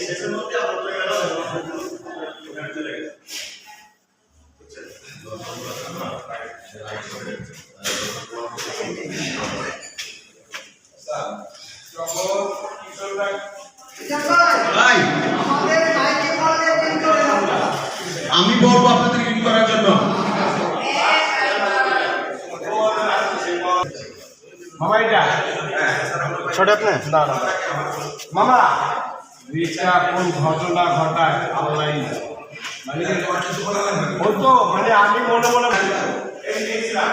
শেষের মধ্যে আমরা চলে গেলাম চলে গেছে আমি বলবো আপনাদের ইউজ করার জন্য মামা এটা ছোট আপনি না না মামা রিক্সা কোন ঘটনা ঘটায় আল্লাহ মানে ও তো মানে আমি মনে মনে এই দেখছিলাম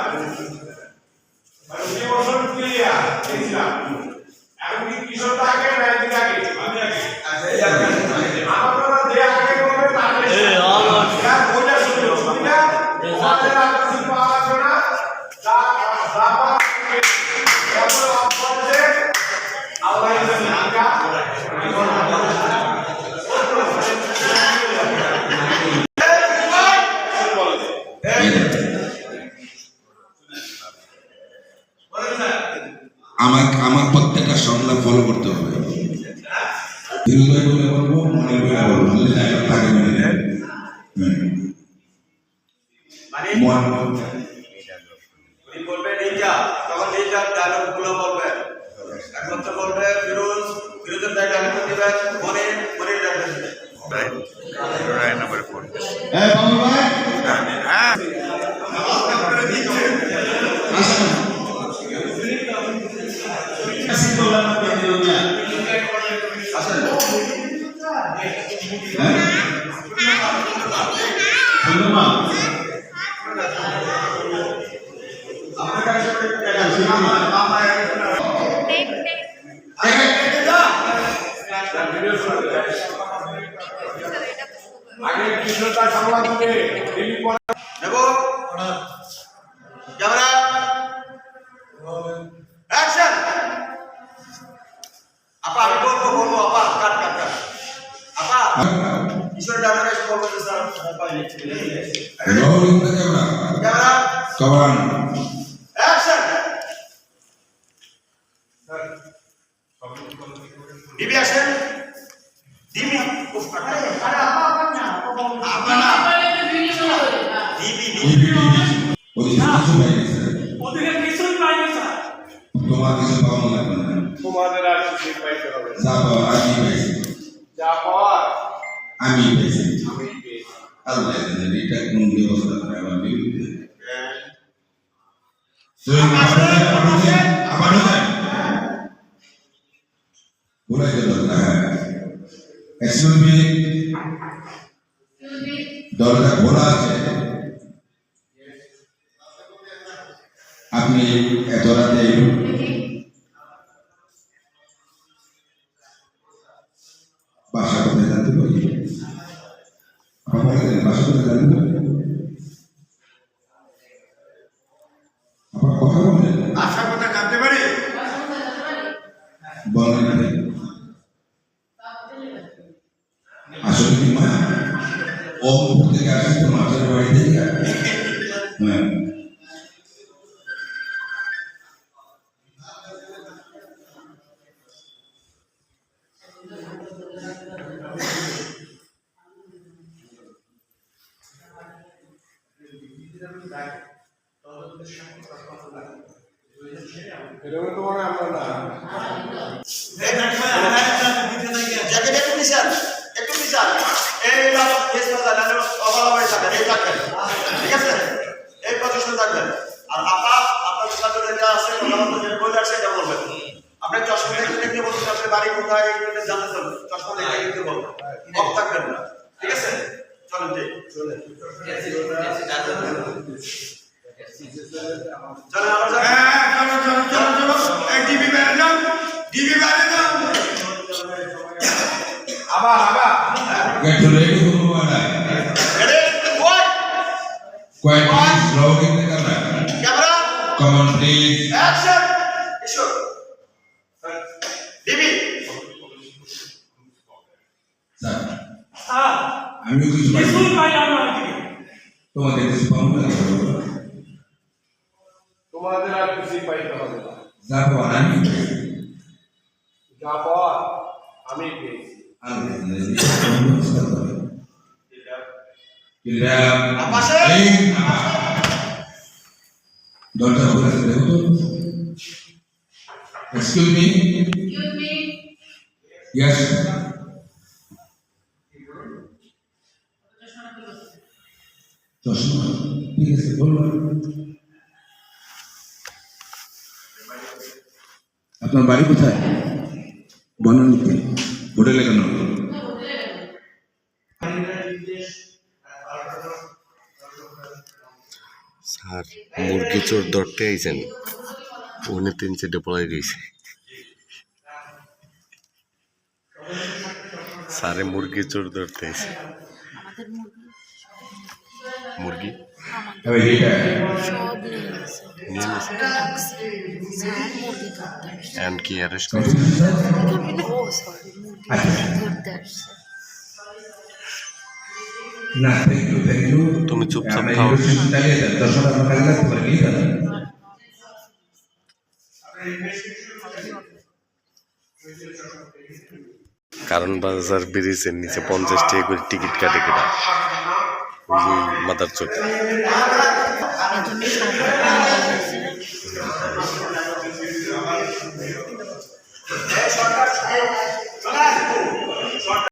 মানে যে বছর ক্লিয়ার দেখছিলাম এখন কি কিশোরটা আগে না এদিকে আগে আমি আগে আচ্ছা এই আগে আপনারা যে আগে করবে তাহলে এই আল্লাহ ইয়া ওইটা শুনলো শুনিনা আমাদের আগে পাওয়া যাবে না যা জাপা এত আপছে আল্লাহ ইনশাআল্লাহ আমার প্রত্যেকটা সংলাপ ফলো করতে হবে হৃদয় বলে বলবো মনে বলে বলবো থাকে বলবে এইটা তখন এইটা ডায়লগ গুলো বলবে এখন তো বলবে বিরোধের ডায়লগ দিবে মনে ডায়লগ দিবে রাইট নাম্বার 4 এই বাবু ভাই হ্যাঁ আসেন বললাম না কেন আসেন হ্যাঁ ধন্যবাদ আপনার কাছে মামা মামা আগে কিশোরটা সংলাপ দিবে দিলি পরে নেব ক্যামেরা অ্যাকশন আপা আমি বলবো আপা কাট আপা কিশোর ডাক্তার এসে বলবো যে sir rolling the camera camera কমান অ্যাকশন ডিবি অ্যাকশন ডিবি উফ আরে আপা না ডিবি ওদিকে কিছু পাই গেছে তোমার কিছু পাওয়া লাগবে না তোমাদের আর কিছু পাইতে হবে যা পাওয়া আমি পাইছি যা পাওয়ার আমি পাইছি আমি পেয়েছি আল্লাহ জানে এটা কোন ব্যবস্থা করে আমার বিরুদ্ধে আবার বলাই গেল এক্সকিউজ মি দরজা খোলা আছে আপনি এত রাতে বাসা কোথায় জানতে পারি আপনার বাসা কোথায় জানতে পারি আপনার কথা বলেন আশা কথা জানতে পারি বলেন আসলে কি মা ও মুখ থেকে আসে তো মাছের বাড়ি থেকে হ্যাঁ এরকম তো মনে আমরা না জ্যাকেট একটু নিশান এই লাভ ফেস না জানেন অবলাবাই থাকেন এই থাকবেন ঠিক আছে এই পজিশনে থাকবেন আর আপা আপনাদের সাথে যেটা আছে কথা যেটা বলে আসছে এটা বলবেন আপনি চশমা দেখতে বলছেন আপনি বাড়ি কোথায় এটা জানতে চান চশমা দেখতে বলবেন অফ থাকবেন না ঠিক আছে চলেন চলেন আবার get ready for Mumbai. Quiet please, rolling the camera. Camera. Come on please. Action. Issue. DB. Sir. হ্যাঁ আমি কিছু কিছুই পাই না তোমাদের কিছু পাবো না তোমাদের আর কিছুই পাইতে হবে না যা পাওয়া আমি যা পাওয়ার আমি পেয়েছি দরজা খোলা আছে দেখো তো। Excuse me. ইয়েস। চশমা ঠিক আছে বলুন। আপনার বাড়ি কোথায়? বনানীতে। হোটেলে কেন? স্যার মুরগি চোর ধরতে আইছেন, ওখানে 3-4 পলাই রয়েছে। স্যারে মুরগি চোর ধরতে আইছে। মুরগি এবার এটা নিয়ে নিছে মুরগি ধরতে আসছে। এন্ড কি অ্যারেস্ট করছে? ও সরি, মুরগি ধরতে আসছে। না থ্যাংক ইউ। তুমি চুপচাপ আমরা খাও। ইনভেস্টিগেশন চালিয়ে যান। দর্শক আপনার কাছে লাগতে পারে নিয়ে যান। কারণ বাজার ব্রিজের নিচে 50 টাকা করে টিকিট কাটে কেটা মাথার চোখ। এজন্য